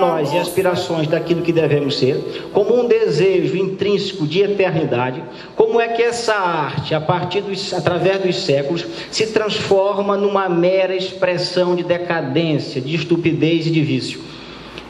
Nós e aspirações daquilo que devemos ser, como um desejo intrínseco de eternidade. Como é que essa arte, através dos séculos, se transforma numa mera expressão de decadência, de estupidez e de vício.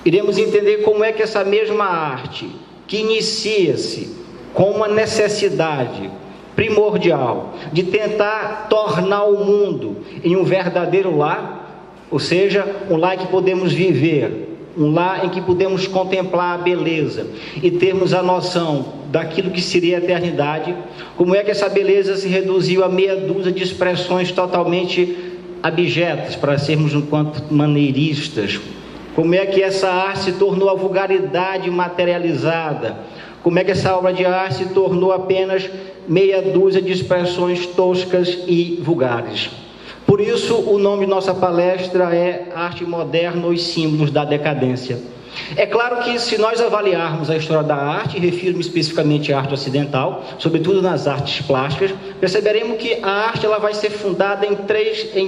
Iremos entender como é que essa mesma arte, que inicia-se com uma necessidade primordial de tentar tornar o mundo em um verdadeiro lar, ou seja, um lar que podemos viver, um lar em que podemos contemplar a beleza e termos a noção daquilo que seria a eternidade. Como é que essa beleza se reduziu a meia dúzia de expressões totalmente abjetas, para sermos um quanto maneiristas? Como é que essa arte se tornou a vulgaridade materializada? Como é que essa obra de arte se tornou apenas meia dúzia de expressões toscas e vulgares? Por isso, o nome de nossa palestra é Arte Moderna, os Símbolos da Decadência. É claro que, se nós avaliarmos a história da arte, refiro-me especificamente à arte ocidental, sobretudo nas artes plásticas, perceberemos que a arte ela vai ser fundada em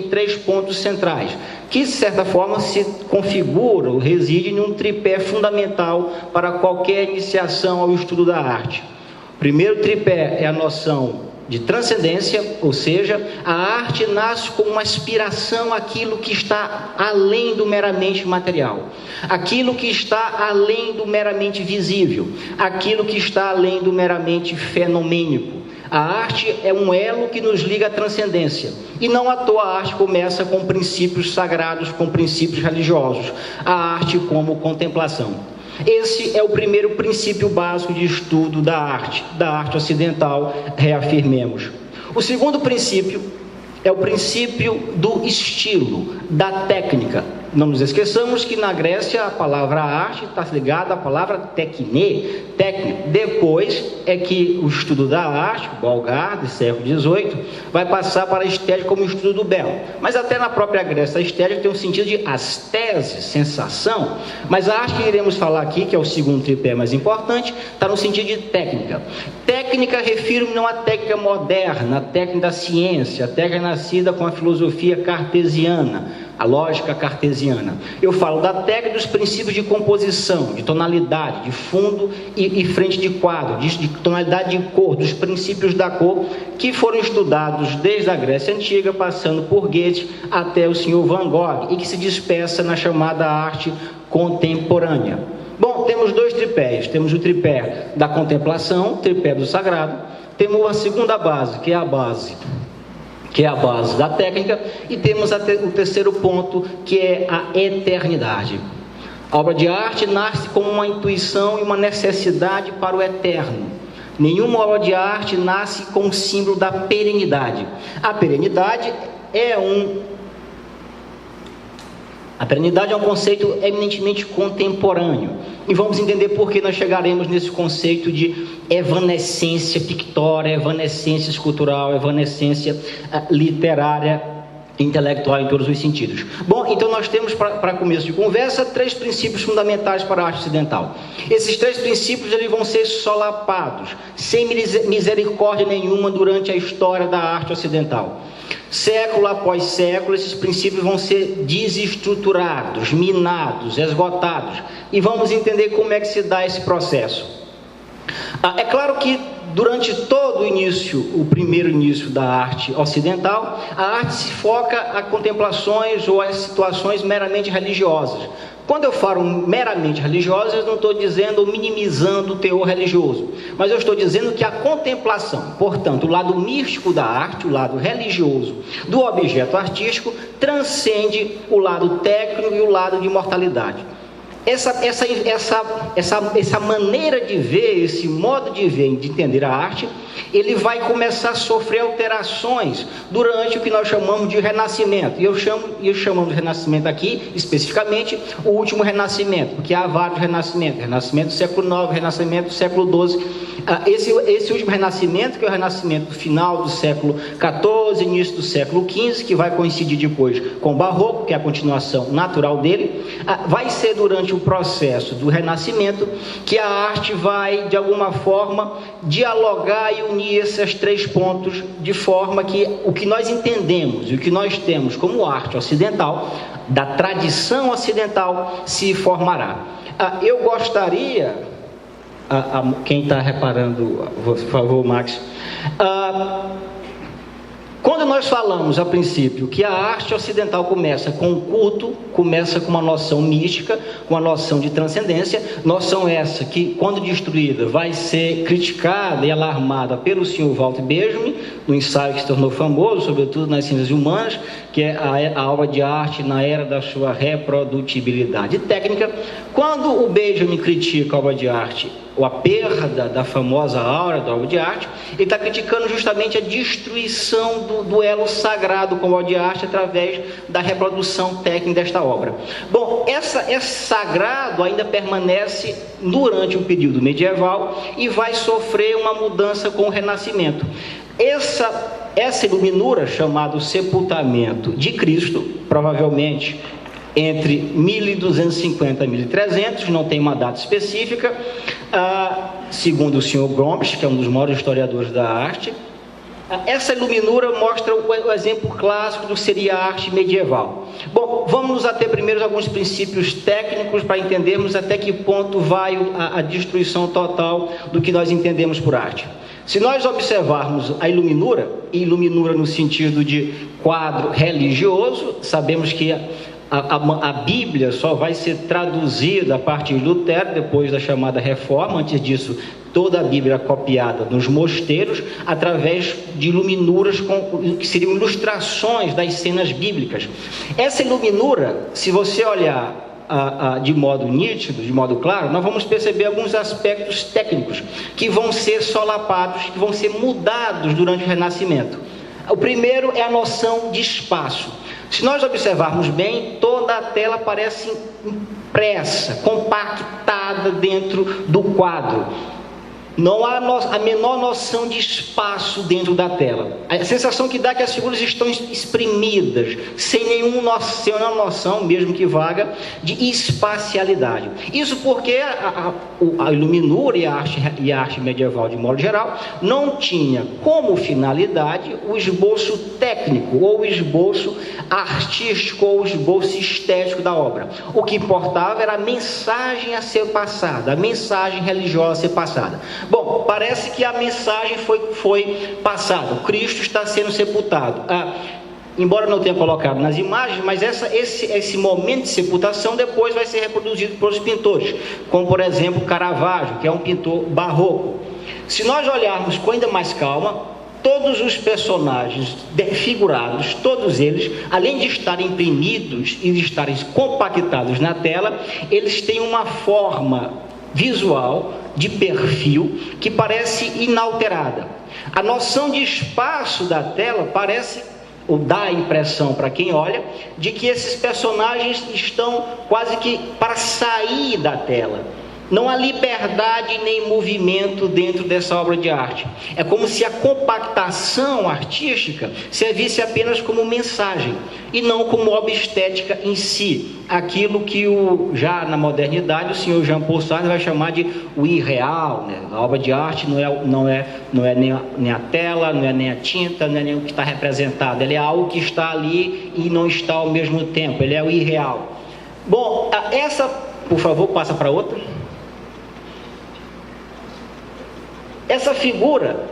três pontos centrais, que, de certa forma, se configuram, residem em um tripé fundamental para qualquer iniciação ao estudo da arte. O primeiro tripé é a noção de transcendência, ou seja, a arte nasce como uma aspiração àquilo que está além do meramente material, aquilo que está além do meramente visível, aquilo que está além do meramente fenomênico. A arte é um elo que nos liga à transcendência, e não à toa a arte começa com princípios sagrados, com princípios religiosos, a arte como contemplação. Esse é o primeiro princípio básico de estudo da arte ocidental, reafirmemos. O segundo princípio é o princípio do estilo, da técnica. Não nos esqueçamos que na Grécia a palavra arte está ligada à palavra tekne, técnica. Depois é que o estudo da arte, o Bulgar, do século XVIII, vai passar para a estética como estudo do belo. Mas até na própria Grécia a estética tem um sentido de astese, sensação. Mas a arte que iremos falar aqui, que é o segundo tripé mais importante, está no sentido de técnica. Técnica, refiro-me não à técnica moderna, a técnica da ciência, a técnica nascida com a filosofia cartesiana, a lógica cartesiana. Eu falo da técnica dos princípios de composição, de tonalidade, de fundo e frente de quadro, de tonalidade de cor, dos princípios da cor, que foram estudados desde a Grécia Antiga, passando por Goethe até o senhor Van Gogh, e que se dispersa na chamada arte contemporânea. Bom, temos dois tripés. Temos o tripé da contemplação, o tripé do sagrado. Temos a segunda base, que é a base da técnica, e temos o terceiro ponto, que é a eternidade. A obra de arte nasce como uma intuição e uma necessidade para o eterno. Nenhuma obra de arte nasce com o símbolo da perenidade. A perenidade é um conceito eminentemente contemporâneo. E vamos entender por que nós chegaremos nesse conceito de evanescência pictória, evanescência escultural, evanescência literária, intelectual em todos os sentidos. Bom, então nós temos, para começo de conversa, três princípios fundamentais para a arte ocidental. Esses três princípios eles vão ser solapados, sem misericórdia nenhuma, durante a história da arte ocidental. Século após século, esses princípios vão ser desestruturados, minados, esgotados. E vamos entender como é que se dá esse processo. É claro que durante todo o primeiro início da arte ocidental, a arte se foca a contemplações ou a situações meramente religiosas. Quando eu falo meramente religiosas, eu não estou dizendo ou minimizando o teor religioso, mas eu estou dizendo que a contemplação, portanto, o lado místico da arte, o lado religioso do objeto artístico, transcende o lado técnico e o lado de imortalidade. Essa maneira de ver, esse modo de ver e de entender a arte, ele vai começar a sofrer alterações durante o que nós chamamos de Renascimento. E eu chamo de Renascimento aqui, especificamente, o último Renascimento, porque há vários renascimentos. Renascimento do século IX, Renascimento do século XII. Esse último Renascimento, que é o Renascimento final do século XIV, início do século XV, que vai coincidir depois com o Barroco, que é a continuação natural dele, vai ser durante o processo do Renascimento que a arte vai, de alguma forma, dialogar e unir unir esses 3 pontos de forma que o que nós entendemos e o que nós temos como arte ocidental, da tradição ocidental, se formará. Eu gostaria, quem está reparando, por favor, Max, quando nós falamos, a princípio, que a arte ocidental começa com o culto, começa com uma noção mística, com uma noção de transcendência, noção essa que, quando destruída, vai ser criticada e alarmada pelo Sr. Walter Benjamin, no ensaio que se tornou famoso, sobretudo nas ciências humanas, que é a obra de arte na era da sua reprodutibilidade técnica. Quando o Benjamin critica a obra de arte, ou a perda da famosa aura da obra de arte, ele está criticando justamente a destruição do elo sagrado com a obra de arte através da reprodução técnica desta obra. Bom, esse sagrado ainda permanece durante o período medieval e vai sofrer uma mudança com o Renascimento. Essa iluminura, chamada sepultamento de Cristo, provavelmente entre 1250 e 1300, não tem uma data específica, segundo o Sr. Gombrich, que é um dos maiores historiadores da arte. Essa iluminura mostra o exemplo clássico do que seria a arte medieval. Bom, vamos nos ater primeiro a alguns princípios técnicos para entendermos até que ponto vai a destruição total do que nós entendemos por arte. Se nós observarmos a iluminura, e iluminura no sentido de quadro religioso, sabemos que a Bíblia só vai ser traduzida a partir de Lutero, depois da chamada Reforma. Antes disso, toda a Bíblia é copiada nos mosteiros, através de iluminuras que seriam ilustrações das cenas bíblicas. Essa iluminura, se você olhar de modo nítido, de modo claro, nós vamos perceber alguns aspectos técnicos que vão ser solapados, que vão ser mudados durante o Renascimento. O primeiro é a noção de espaço. Se nós observarmos bem, toda a tela parece impressa, compactada dentro do quadro. Não há a menor noção de espaço dentro da tela. A sensação que dá é que as figuras estão exprimidas, sem nenhuma noção, mesmo que vaga, de espacialidade. Isso porque a iluminura e a arte medieval, de modo geral, não tinha como finalidade o esboço técnico, ou o esboço artístico, ou o esboço estético da obra. O que importava era a mensagem a ser passada, a mensagem religiosa a ser passada. Bom, parece que a mensagem foi passada. O Cristo está sendo sepultado. Embora não tenha colocado nas imagens, mas esse momento de sepultação depois vai ser reproduzido pelos pintores, como por exemplo Caravaggio, que é um pintor barroco. Se nós olharmos com ainda mais calma, todos os personagens figurados, todos eles, além de estarem imprimidos e de estarem compactados na tela, eles têm uma forma visual, de perfil, que parece inalterada. A noção de espaço da tela parece, ou dá a impressão para quem olha, de que esses personagens estão quase que para sair da tela. Não há liberdade nem movimento dentro dessa obra de arte. É como se a compactação artística servisse apenas como mensagem e não como obra estética em si. Aquilo que já na modernidade o senhor Jean-Paul Sartre vai chamar de o irreal, né? A obra de arte não é nem a tela, não é nem a tinta, não é nem o que está representado. Ele é algo que está ali e não está ao mesmo tempo. Ele é o irreal. Bom, por favor, passa para outra. Essa figura,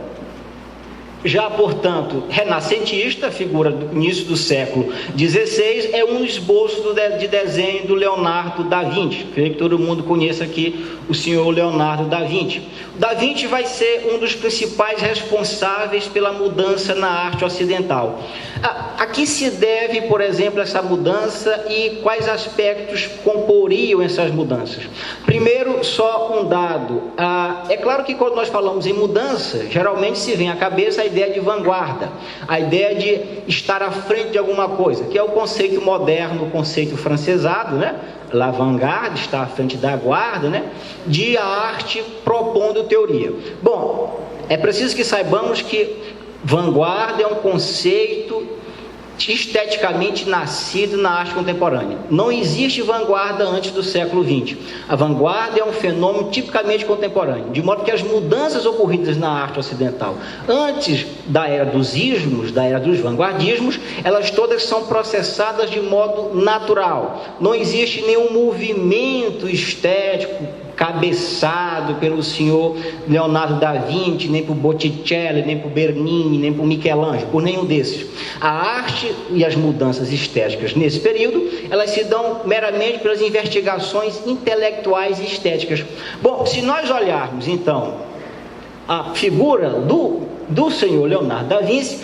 já portanto renascentista, figura do início do século XVI, é um esboço de desenho do Leonardo da Vinci. Creio que todo mundo conheça aqui o senhor Leonardo da Vinci. Da Vinci vai ser um dos principais responsáveis pela mudança na arte ocidental. A que se deve, por exemplo, essa mudança e quais aspectos comporiam essas mudanças? Primeiro, só um dado. É claro que quando nós falamos em mudança, geralmente se vem à cabeça a ideia de vanguarda, a ideia de estar à frente de alguma coisa, que é o conceito moderno, o conceito francesado, né? L'avant-garde, está à frente da guarda, né? De a arte propondo teoria. Bom, é preciso que saibamos que vanguarda é um conceito esteticamente nascido na arte contemporânea. Não existe vanguarda antes do século XX. A vanguarda é um fenômeno tipicamente contemporâneo, de modo que as mudanças ocorridas na arte ocidental antes da era dos ismos, da era dos vanguardismos, elas todas são processadas de modo natural. Não existe nenhum movimento estético cabeçado pelo senhor Leonardo da Vinci, nem por Botticelli, nem por Bernini, nem por Michelangelo, por nenhum desses. A arte e as mudanças estéticas nesse período, elas se dão meramente pelas investigações intelectuais e estéticas. Bom, se nós olharmos então a figura do senhor Leonardo da Vinci,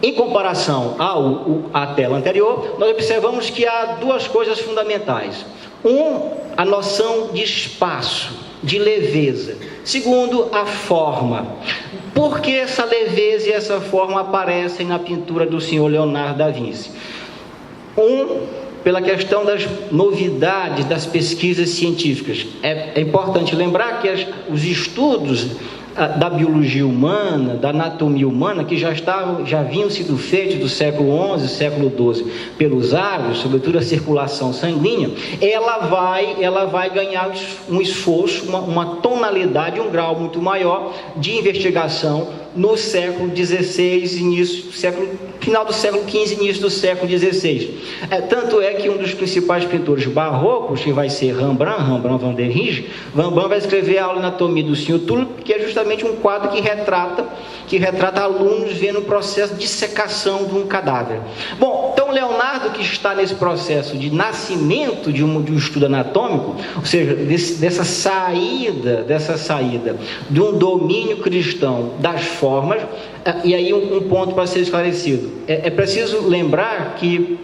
em comparação à tela anterior, nós observamos que há duas coisas fundamentais. A noção de espaço, de leveza. Segundo, a forma. Por que essa leveza e essa forma aparecem na pintura do senhor Leonardo da Vinci? Pela questão das novidades das pesquisas científicas. É importante lembrar que os estudos da biologia humana, da anatomia humana, que já haviam sido feitos do século XI, século XII, pelos árabes, sobretudo a circulação sanguínea, ela vai ganhar um esforço, uma tonalidade, um grau muito maior de investigação no século XVI, final do século XV, início do século XVI. Tanto é que um dos principais pintores barrocos, que vai ser Rembrandt van der Rijs, Rembrandt vai escrever a aula de anatomia do Sr. Tulip, que é justamente um quadro que retrata alunos vendo o processo de dissecação de um cadáver. Bom, então Leonardo, que está nesse processo de nascimento de um estudo anatômico, ou seja, dessa saída de um domínio cristão das formas, e aí um ponto para ser esclarecido. É preciso lembrar que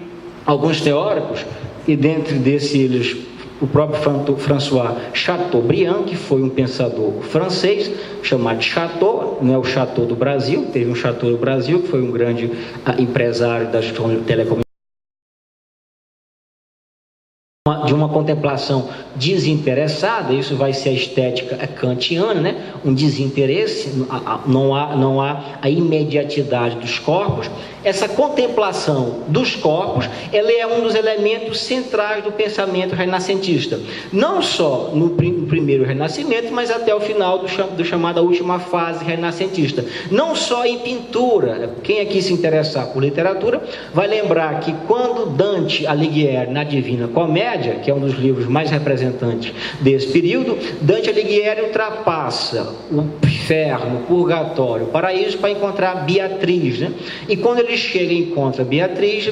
alguns teóricos, e dentre desses o próprio François Chateaubriand, que foi um pensador francês, chamado Chateau, não é o Chateau do Brasil, teve um Chateau do Brasil, que foi um grande empresário das telecomunicações, de uma contemplação desinteressada. Isso vai ser a estética kantiana, né? Um desinteresse, não há a imediatidade dos corpos. Essa contemplação dos corpos, ela é um dos elementos centrais do pensamento renascentista, não só no primeiro renascimento, mas até o final do chamada última fase renascentista. Não só em pintura. Quem aqui se interessar por literatura vai lembrar que quando Dante Alighieri, na Divina Comédia, que é um dos livros mais representantes desse período, Dante Alighieri ultrapassa o inferno, o purgatório, o paraíso para encontrar Beatriz, né? E quando ele chega e encontra Beatriz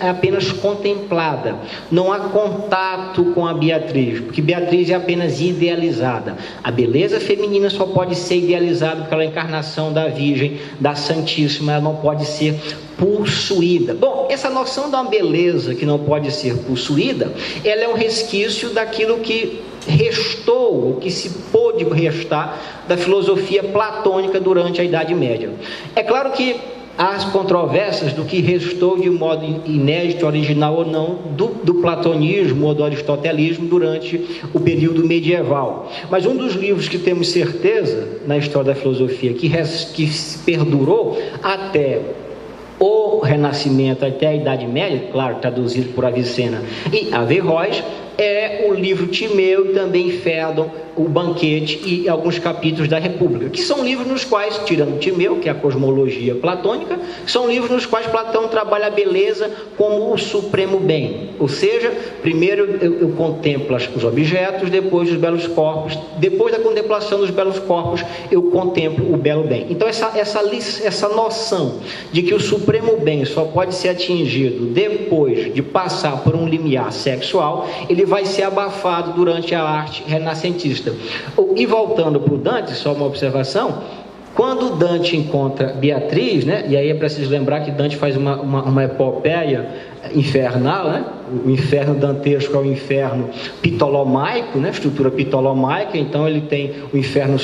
é apenas contemplada, não há contato com a Beatriz, porque Beatriz é apenas idealizada. A beleza feminina só pode ser idealizada pela encarnação da Virgem, da Santíssima, ela não pode ser possuída. Bom, essa noção da beleza que não pode ser possuída, ela é um resquício daquilo que restou, o que se pôde restar da filosofia platônica durante a Idade Média. É claro que há as controvérsias do que restou de modo inédito, original ou não, do platonismo ou do aristotelismo durante o período medieval. Mas um dos livros que temos certeza na história da filosofia que perdurou até o Renascimento, até a Idade Média, claro, traduzido por Avicena e Averroes, é o livro Timeu e também Fédon, o Banquete e alguns capítulos da República, que são livros nos quais, tirando Timeu, que é a cosmologia platônica, são livros nos quais Platão trabalha a beleza como o supremo bem, ou seja, primeiro eu contemplo os objetos, depois os belos corpos, depois da contemplação dos belos corpos eu contemplo o belo bem. Então essa noção de que o supremo bem só pode ser atingido depois de passar por um limiar sexual, ele vai ser abafado durante a arte renascentista. E voltando para o Dante, só uma observação, quando Dante encontra Beatriz, né, e aí é preciso lembrar que Dante faz uma epopeia infernal, né? O inferno dantesco é o inferno ptolomaico, né? Estrutura ptolomaica. Então ele tem o inferno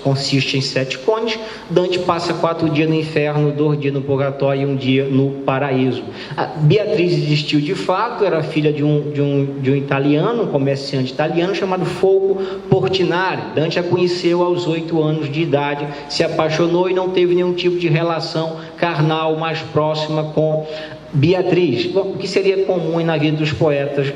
consiste em 7 cônes. Dante passa 4 dias no inferno, 2 dias no purgatório e 1 dia no paraíso. A Beatriz existiu de fato, era filha de um italiano, um comerciante italiano chamado Folco Portinari. Dante a conheceu aos 8 anos de idade, se apaixonou e não teve nenhum tipo de relação carnal mais próxima com Beatriz, o que seria comum na vida dos poetas,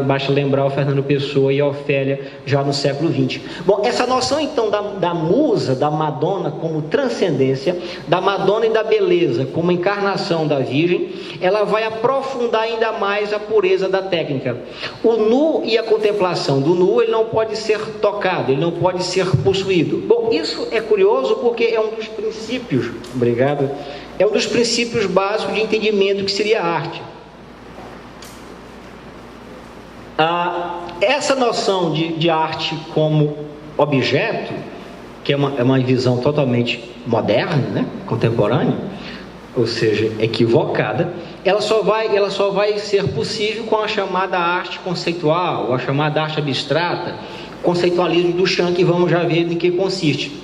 basta lembrar o Fernando Pessoa e a Ofélia já no século XX. Bom, essa noção então da musa, da Madonna como transcendência, da Madonna e da beleza como encarnação da Virgem, ela vai aprofundar ainda mais a pureza da técnica. O nu e a contemplação do nu, ele não pode ser tocado, ele não pode ser possuído. Bom, isso é curioso porque é um dos princípios, obrigado, é um dos princípios básicos de entendimento que seria a arte. Essa noção de arte como objeto, que é uma visão totalmente moderna, né? Contemporânea, ou seja, equivocada, ela só vai ser possível com a chamada arte conceitual, ou a chamada arte abstrata, conceitualismo do Chan, que vamos já ver em que consiste.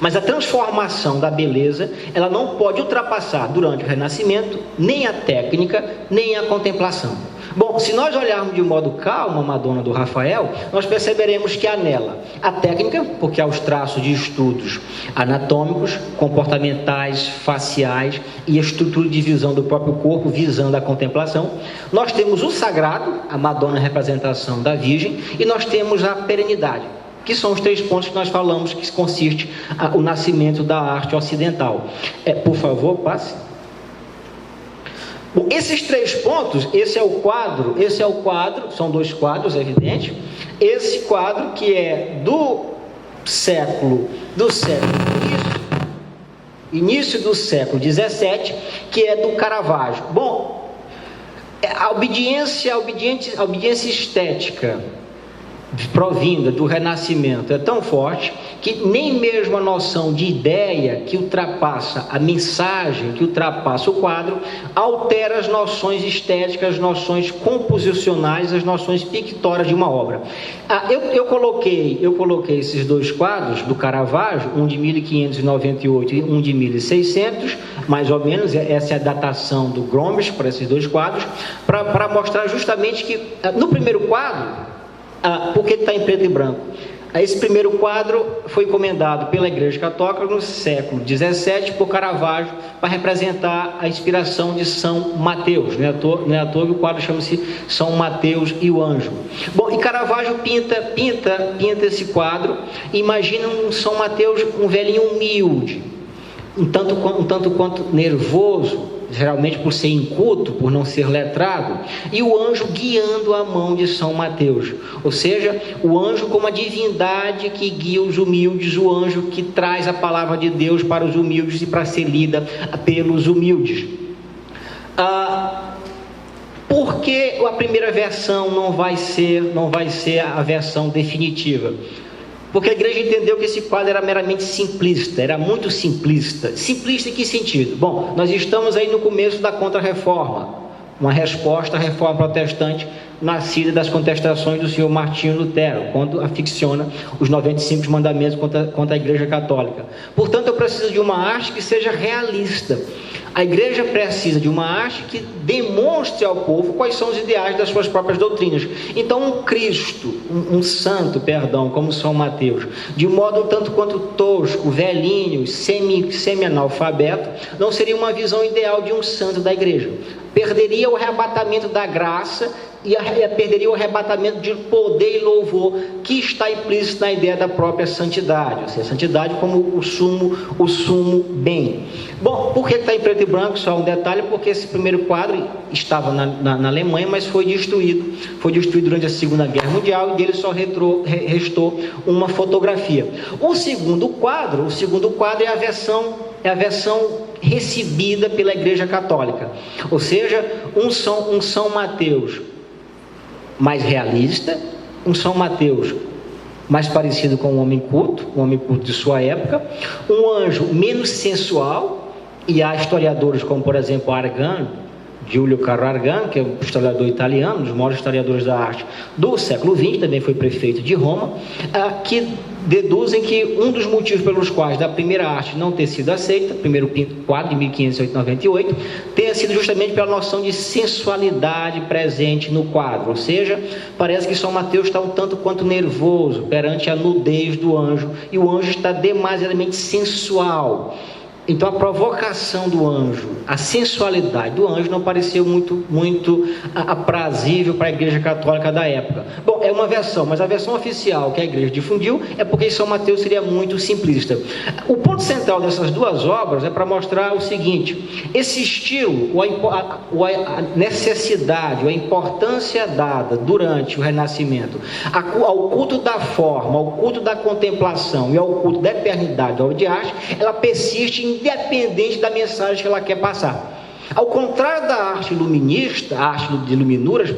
Mas a transformação da beleza, ela não pode ultrapassar durante o Renascimento nem a técnica, nem a contemplação. Bom, se nós olharmos de modo calmo a Madonna do Rafael, nós perceberemos que há nela a técnica, porque há os traços de estudos anatômicos, comportamentais, faciais e a estrutura de visão do próprio corpo, visando a contemplação. Nós temos o sagrado, a Madonna representação da Virgem, e nós temos a perenidade, que são os 3 pontos que nós falamos que consiste o nascimento da arte ocidental. Por favor, passe. Bom, esses 3 pontos, esse é o quadro, são 2 quadros, é evidente. Esse quadro que é do século início do século XVII, que é do Caravaggio. Bom, a obediência estética provinda do Renascimento é tão forte que nem mesmo a noção de ideia que ultrapassa a mensagem, que ultrapassa o quadro, altera as noções estéticas, as noções composicionais, as noções pictóricas de uma obra. Eu coloquei esses 2 quadros do Caravaggio, um de 1598 e um de 1600, mais ou menos, essa é a datação do Grombes para esses 2 quadros, para mostrar justamente que no primeiro quadro, porque está em preto e branco. Esse primeiro quadro foi encomendado pela Igreja Católica no século XVII por Caravaggio para representar a inspiração de São Mateus. Não é à toa que o quadro chama-se São Mateus e o Anjo. Bom, e Caravaggio pinta esse quadro. Imagina um São Mateus, um velhinho humilde, um tanto quanto nervoso, geralmente por ser inculto, por não ser letrado, e o anjo guiando a mão de São Mateus, ou seja, o anjo como a divindade que guia os humildes, o anjo que traz a palavra de Deus para os humildes e para ser lida pelos humildes. Por que a primeira versão não vai ser a versão definitiva? Porque a igreja entendeu que esse quadro era meramente simplista, era muito simplista. Simplista em que sentido? Bom, nós estamos aí no começo da Contra-Reforma, uma resposta à reforma protestante nascida das contestações do senhor Martinho Lutero, quando aficiona os 95 mandamentos contra a igreja católica. Portanto, eu preciso de uma arte que seja realista. A igreja precisa de uma arte que demonstre ao povo quais são os ideais das suas próprias doutrinas. Então, um Cristo, um santo, como São Mateus, de modo um tanto quanto tosco, velhinho, semi-analfabeto, não seria uma visão ideal de um santo da igreja. Perderia o arrebatamento da graça e perderia o arrebatamento de poder e louvor que está implícito na ideia da própria santidade, ou seja, a santidade como o sumo bem. Bom, por que está em preto e branco? Só um detalhe, porque esse primeiro quadro estava na Alemanha, mas foi destruído durante a Segunda Guerra Mundial, e dele só restou uma fotografia. O segundo quadro é a versão recebida pela Igreja Católica, ou seja, um São Mateus mais realista, um São Mateus mais parecido com um homem culto de sua época, um anjo menos sensual, e há historiadores como, por exemplo, Argan, Giulio Caro Argan, que é um historiador italiano, um dos maiores historiadores da arte do século XX, também foi prefeito de Roma, que deduzem que um dos motivos pelos quais da primeira arte não ter sido aceita, primeiro quadro de 1598, tenha sido justamente pela noção de sensualidade presente no quadro, ou seja, parece que São Mateus está um tanto quanto nervoso perante a nudez do anjo, e o anjo está demasiadamente sensual. Então a provocação do anjo, a sensualidade do anjo não pareceu muito aprazível para a Igreja Católica da época. Bom, é uma versão, mas a versão oficial que a Igreja difundiu é porque São Mateus seria muito simplista. O ponto central dessas duas obras é para mostrar o seguinte: esse estilo, a necessidade, ou a importância dada durante o Renascimento ao culto da forma, ao culto da contemplação e ao culto da eternidade, ao de arte, ela persiste independente da mensagem que ela quer passar. Ao contrário da arte iluminista, a arte de iluminuras,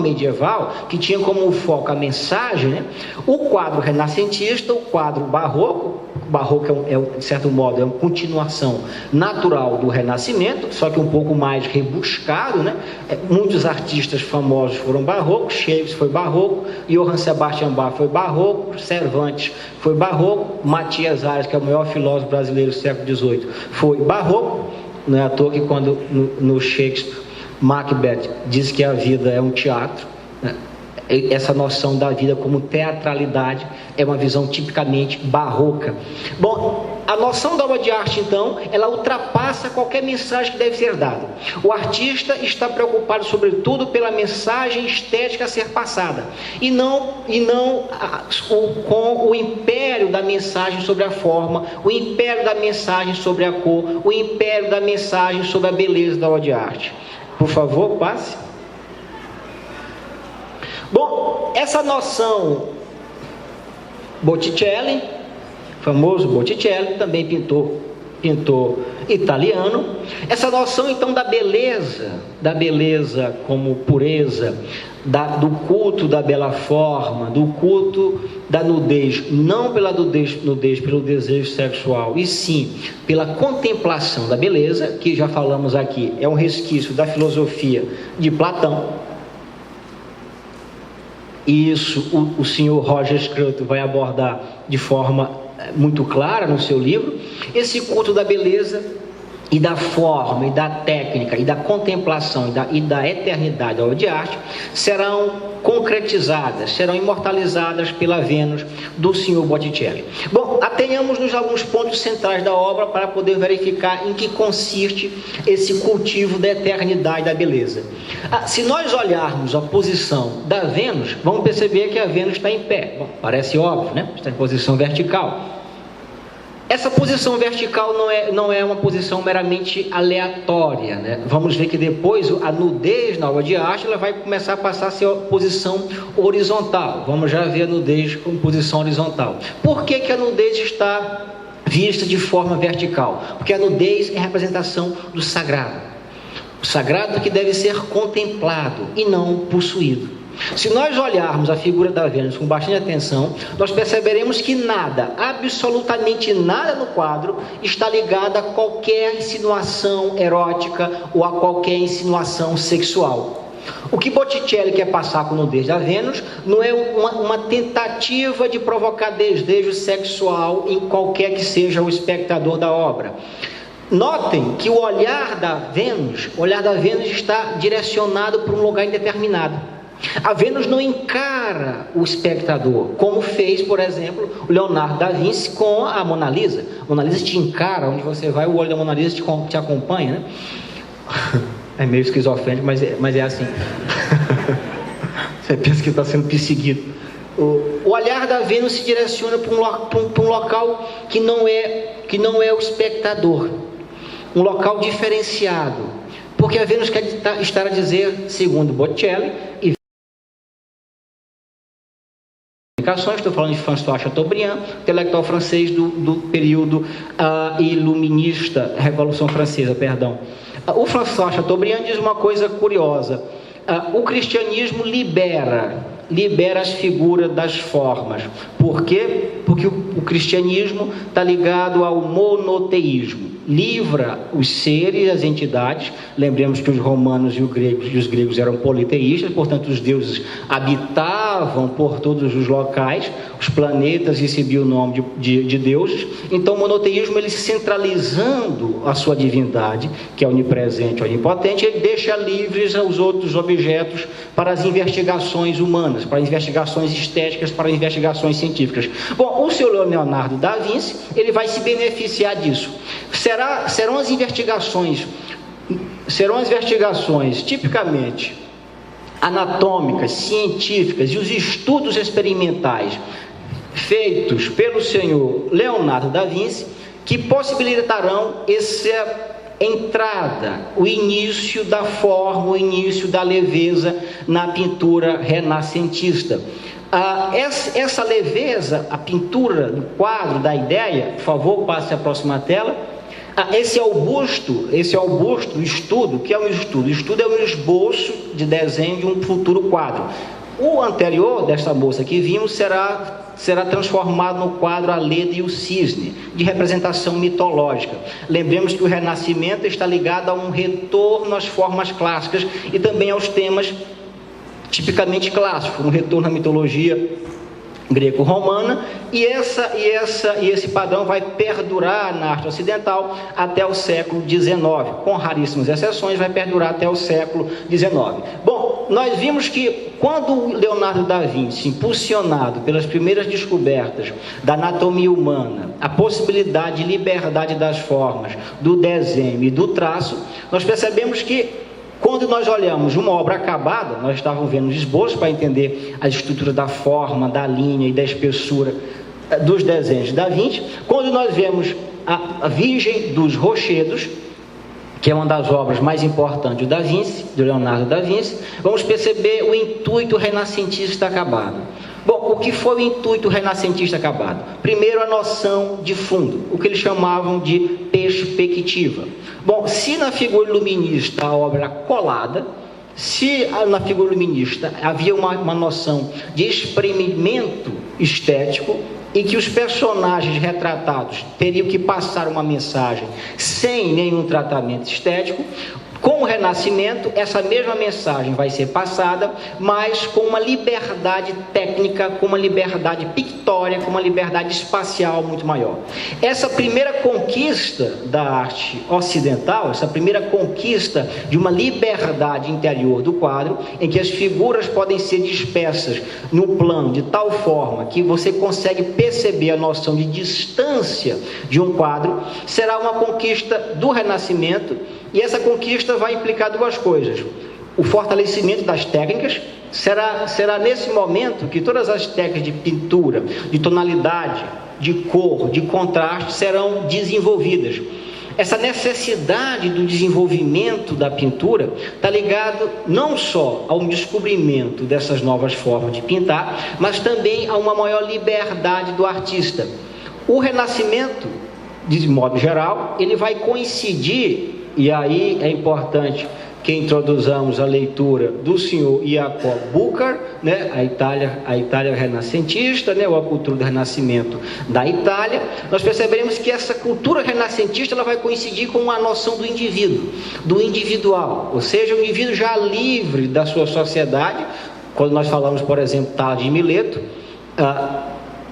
medieval, que tinha como foco a mensagem, né? O quadro renascentista, o quadro barroco de certo modo é uma continuação natural do Renascimento, só que um pouco mais rebuscado, né? Muitos artistas famosos foram barrocos, Shakespeare foi barroco, Johann Sebastian Bach foi barroco, Cervantes foi barroco, Matias Ares, que é o maior filósofo brasileiro do século XVIII, foi barroco. Não é à toa que quando no Shakespeare, Macbeth diz que a vida é um teatro, né? Essa noção da vida como teatralidade é uma visão tipicamente barroca. Bom, a noção da obra de arte, então, ela ultrapassa qualquer mensagem que deve ser dada. O artista está preocupado, sobretudo, pela mensagem estética a ser passada, e não com o império da mensagem sobre a forma, o império da mensagem sobre a cor, o império da mensagem sobre a beleza da obra de arte. Por favor, passe. Bom, essa noção, Botticelli, famoso Botticelli, também pintor italiano, essa noção então da beleza como pureza, do culto da bela forma, do culto da nudez, não pela nudez pelo desejo sexual, e sim pela contemplação da beleza, que já falamos aqui, é um resquício da filosofia de Platão. E isso o senhor Roger Scruton vai abordar de forma muito clara no seu livro. Esse culto da beleza e da forma, e da técnica, e da contemplação, e da eternidade da obra de arte serão concretizadas, serão imortalizadas pela Vênus do senhor Botticelli. Bom, atenhamos-nos a alguns pontos centrais da obra para poder verificar em que consiste esse cultivo da eternidade da beleza. Se nós olharmos a posição da Vênus, vamos perceber que a Vênus está em pé. Bom, parece óbvio, né? Está em posição vertical. Essa posição vertical não é uma posição meramente aleatória, né? Vamos ver que depois a nudez na obra de arte ela vai começar a passar a ser posição horizontal. Vamos já ver a nudez com posição horizontal. Por que a nudez está vista de forma vertical? Porque a nudez é a representação do sagrado. O sagrado que deve ser contemplado e não possuído. Se nós olharmos a figura da Vênus com bastante atenção, nós perceberemos que nada, absolutamente nada no quadro está ligado a qualquer insinuação erótica ou a qualquer insinuação sexual. O que Botticelli quer passar com a nudez da Vênus não é uma tentativa de provocar desejo sexual em qualquer que seja o espectador da obra. Notem que o olhar da Vênus está direcionado para um lugar indeterminado. A Vênus não encara o espectador, como fez, por exemplo, o Leonardo da Vinci com a Mona Lisa. A Mona Lisa te encara, onde você vai, o olho da Mona Lisa te acompanha, né? É meio esquizofrênico, mas é assim. Você pensa que está sendo perseguido. O olhar da Vênus se direciona para um local que não é o espectador, um local diferenciado, porque a Vênus quer estar a dizer, segundo Botticelli, e estou falando de François Chateaubriand, intelectual francês do período iluminista, Revolução Francesa, perdão. O François Chateaubriand diz uma coisa curiosa: o cristianismo libera as figuras das formas. Por quê? Porque o cristianismo está ligado ao monoteísmo. Livra os seres, as entidades. Lembremos que os romanos e os gregos eram politeístas, portanto os deuses habitavam por todos os locais, os planetas recebiam o nome de deuses. Então o monoteísmo, ele centralizando a sua divindade, que é onipresente, onipotente, ele deixa livres os outros objetos para as investigações humanas, para investigações estéticas, para investigações científicas. Bom, o senhor Leonardo da Vinci, ele vai se beneficiar disso. Será serão as investigações tipicamente anatômicas, científicas e os estudos experimentais feitos pelo senhor Leonardo da Vinci que possibilitarão essa entrada, o início da forma, o início da leveza na pintura renascentista. Essa leveza, a pintura do quadro, da ideia, por favor, passe a próxima tela. Esse é o busto, o estudo. O que é um estudo? O estudo é um esboço de desenho de um futuro quadro. O anterior desta moça que vimos será transformado no quadro A Leda e o Cisne, de representação mitológica. Lembremos que o Renascimento está ligado a um retorno às formas clássicas e também aos temas tipicamente clássicos, um retorno à mitologia greco-romana, e esse padrão vai perdurar na arte ocidental até o século XIX, com raríssimas exceções, vai perdurar até o século XIX. Bom, nós vimos que quando Leonardo da Vinci, impulsionado pelas primeiras descobertas da anatomia humana, a possibilidade de liberdade das formas, do desenho e do traço, nós percebemos que quando nós olhamos uma obra acabada, nós estávamos vendo os esboços para entender a estrutura da forma, da linha e da espessura dos desenhos de Da Vinci. Quando nós vemos a Virgem dos Rochedos, que é uma das obras mais importantes do Da Vinci, do Leonardo da Vinci, vamos perceber o intuito renascentista acabado. Bom, o que foi o intuito renascentista acabado? Primeiro, a noção de fundo, o que eles chamavam de perspectiva. Bom, se na figura iluminista a obra era colada, se na figura iluminista havia uma noção de experimento estético, em que os personagens retratados teriam que passar uma mensagem sem nenhum tratamento estético, com o Renascimento, essa mesma mensagem vai ser passada, mas com uma liberdade técnica, com uma liberdade pictórica, com uma liberdade espacial muito maior. Essa primeira conquista da arte ocidental, essa primeira conquista de uma liberdade interior do quadro, em que as figuras podem ser dispersas no plano de tal forma que você consegue perceber a noção de distância de um quadro, será uma conquista do Renascimento. E essa conquista vai implicar duas coisas: o fortalecimento das técnicas. Será nesse momento que todas as técnicas de pintura, de tonalidade, de cor, de contraste serão desenvolvidas. Essa necessidade do desenvolvimento da pintura está ligado não só ao descobrimento dessas novas formas de pintar, mas também a uma maior liberdade do artista. O Renascimento, de modo geral, ele vai coincidir. E aí é importante que introduzamos a leitura do senhor Jacob Burckhardt, né? A Itália renascentista, né? Ou a cultura do Renascimento da Itália. Nós perceberemos que essa cultura renascentista ela vai coincidir com a noção do indivíduo, do individual, ou seja, o indivíduo já livre da sua sociedade. Quando nós falamos, por exemplo, Tales de Mileto,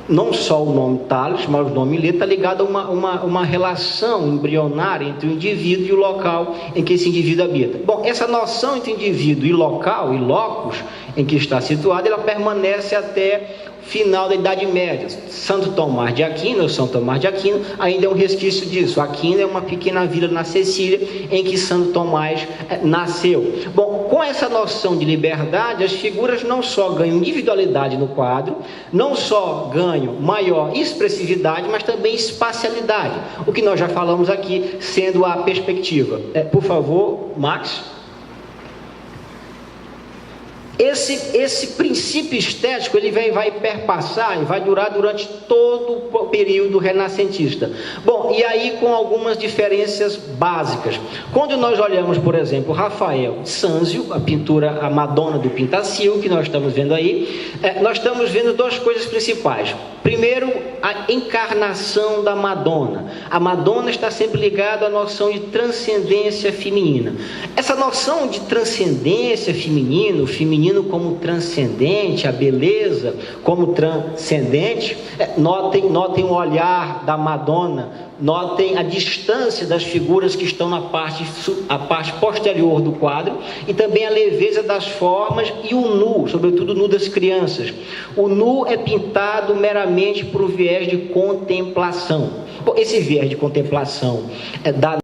não só o nome Tales, mas o nome Mileto está ligado a uma relação embrionária entre o indivíduo e o local em que esse indivíduo habita. Bom, essa noção entre indivíduo e local, e locus, em que está situado, ela permanece até o final da Idade Média. Santo Tomás de Aquino, ou São Tomás de Aquino, ainda é um resquício disso. Aquino é uma pequena vila na Sicília em que Santo Tomás nasceu. Bom, com essa noção de liberdade, as figuras não só ganham individualidade no quadro, não só ganham maior expressividade, mas também espacialidade, o que nós já falamos aqui, sendo a perspectiva. Por favor, Max. Esse princípio estético ele vai perpassar e vai durar durante todo o período renascentista. Bom, e aí com algumas diferenças básicas. Quando nós olhamos, por exemplo, Rafael de Sanzio, a pintura, a Madonna do Pintacilgo, que nós estamos vendo aí, nós estamos vendo duas coisas principais. Primeiro, a encarnação da Madonna. A Madonna está sempre ligada à noção de transcendência feminina. Essa noção de transcendência feminina, o feminino feminino como transcendente, a beleza como transcendente. Notem o olhar da Madonna, notem a distância das figuras que estão na parte posterior do quadro, e também a leveza das formas e o nu, sobretudo o nu das crianças. O nu é pintado meramente por um viés de contemplação. Esse viés de contemplação dá